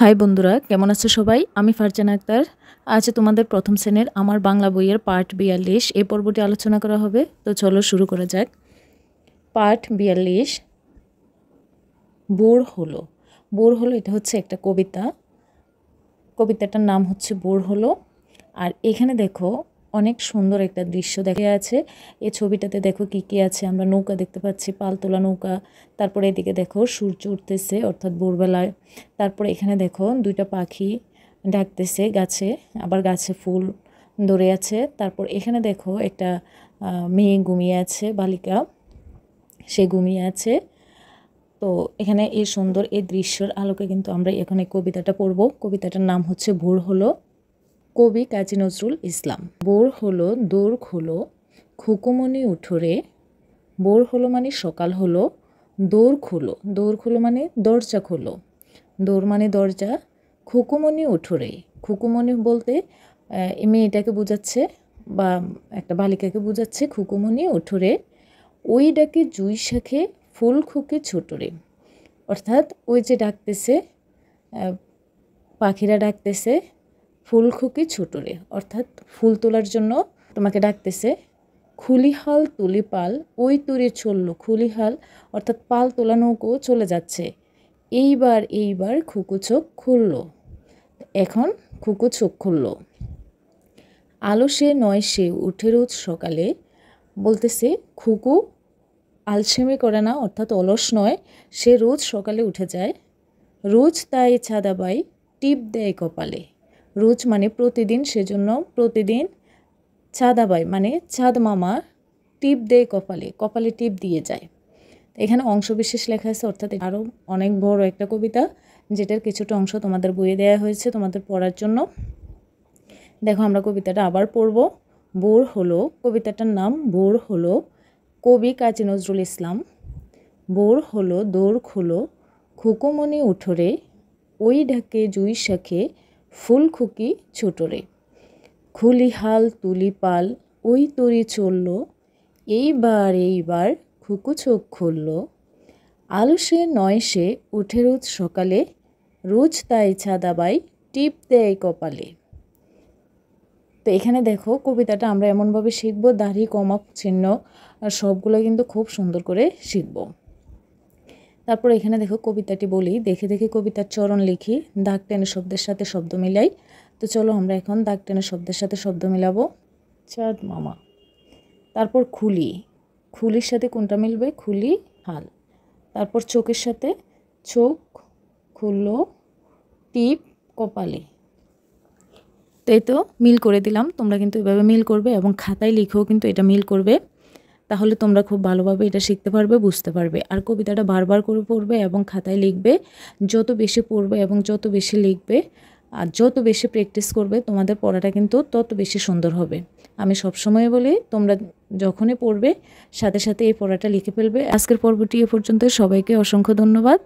High বন্ধুরা, কেমন আছো সবাই? আমি ফারজানা আক্তার। আজ তোমাদের প্রথম শ্রেণীর আমার বাংলা বইয়ের পার্ট 42 এই পর্বটি আলোচনা করা হবে। তো চলো শুরু করা যাক। পার্ট 42 বোর হলো। বোর হলো এটা হচ্ছে একটা কবিতা। কবিতাটার নাম হচ্ছে বোর হলো। আর এখানে দেখো অনেক সুন্দর একটা দৃশ্য দেখা আছে। এই ছবিটাতে দেখো কি কি আছে। আমরা নৌকা দেখতে পাচ্ছি, পালতোলা নৌকা। তারপরে এদিকে দেখো সূর্য উঠতেছে অর্থাৎ ভোরবেলায়। তারপরে এখানে দেখো দুইটা পাখি ডাকতেছে গাছে, আবার গাছে ফুল ধরে আছে। তারপর এখানে দেখো একটা মেয়ে ঘুমিয়ে আছে, বালিকা, সে ঘুমিয়ে আছে। তো এখানে এই সুন্দর এই দৃশ্যের আলোকে কিন্তু আমরা এখানে কবিতাটা পড়ব। কবিতাটার নাম হচ্ছে ভোর হলো, কবি কাজী নজরুল ইসলাম। ভোর হলো দোর খোলো, খুকুমনি উঠোরে। ভোর হলো মানে সকাল হলো, দোর খোলো, দোর খোলো মানে দরজা খোলো, দোর মানে দরজা, খুকুমনি উঠোরে। খুকুমনি বলতে এই মেয়েটাকে বোঝাচ্ছে বা একটা বালিকাকে বোঝাচ্ছে। খুকুমনি উঠোরে, ওই ডাকে জুই শাখে ফুল খুকে ছোটরে। অর্থাৎ ওই যে ডাকতেছে, পাখিরা ডাকতেছে ফুল খুকি ছোটরে, অর্থাৎ ফুল তোলার জন্য তোমাকে ডাকতেছে। খুলিহাল তুলিপাল ওই তুরে চললো, খুলিহাল অর্থাৎ পাল তোলা নৌকো চলে যাচ্ছে। এইবার এইবার খুকু চোখ খুলল, এখন খুকু চোখ খুলল। আলো সে নয় সে উঠে রোজ সকালে, বলতেছে খুকু আলসেমি করে না, অর্থাৎ অলস নয়, সে রোজ সকালে উঠে যায়। রোজ তাই ছাদাবাই টিপ দেয় কপালে। রোজ মানে প্রতিদিন, সেজন্য প্রতিদিন। ছাদাবাই মানে চাঁদ মামা টিপ দেয় কপালে, কপালে টিপ দিয়ে যায়। এখানে অংশবিশেষ লেখা আছে, অর্থাৎ আরও অনেক বড় একটা কবিতা, যেটার কিছুটা অংশ তোমাদের বইয়ে দেওয়া হয়েছে তোমাদের পড়ার জন্য। দেখো আমরা কবিতাটা আবার পড়ব। বোর হলো, কবিতাটার নাম বোর হলো, কবি কাজী নজরুল ইসলাম। বোর হলো দোর খোলো, খুকুমনি উঠোরে, ওই ডাকে জুই শাখে ফুল খুকি ছোটরে। খুলিহাল তুলিপাল ওই তরি চলল, এইবার এইবার খুকু চোখ খুলল। আলো সে নয় সে উঠে রোজ সকালে, রোজ তাই ছাদাবাই টিপ দেয় কপালে। তো এখানে দেখো কবিতাটা আমরা এমনভাবে শিখবো, দাড়ি কমা চিহ্ন আর সবগুলো কিন্তু খুব সুন্দর করে শিখব। তারপর এখানে দেখো কবিতাটি বলি, দেখে দেখে কবিতার চরণ লিখি, দাগ টেনে শব্দের সাথে শব্দ মিলাই। তো চলো আমরা এখন দাগ টেনে শব্দের সাথে শব্দ মিলাবো। চাঁদ মামা, তারপর খুলি, খুলির সাথে কোনটা মিলবে? খুলি হাল। তারপর চোখের সাথে চোখ খুললো, টিপ কপালে। তো এই তো মিল করে দিলাম। তোমরা কিন্তু এভাবে মিল করবে এবং খাতায় লিখেও কিন্তু এটা মিল করবে, তাহলে তোমরা খুব ভালোভাবে এটা শিখতে পারবে, বুঝতে পারবে। আর কবিতাটা বারবার করে পড়বে এবং খাতায় লিখবে। যত বেশি পড়বে এবং যত বেশি লিখবে আর যত বেশি প্র্যাকটিস করবে, তোমাদের পড়াটা কিন্তু তত বেশি সুন্দর হবে। আমি সবসময় বলি, তোমরা যখনই পড়বে সাথে সাথে এই পড়াটা লিখে ফেলবে। আজকের পর্বটি এ পর্যন্ত। সবাইকে অসংখ্য ধন্যবাদ।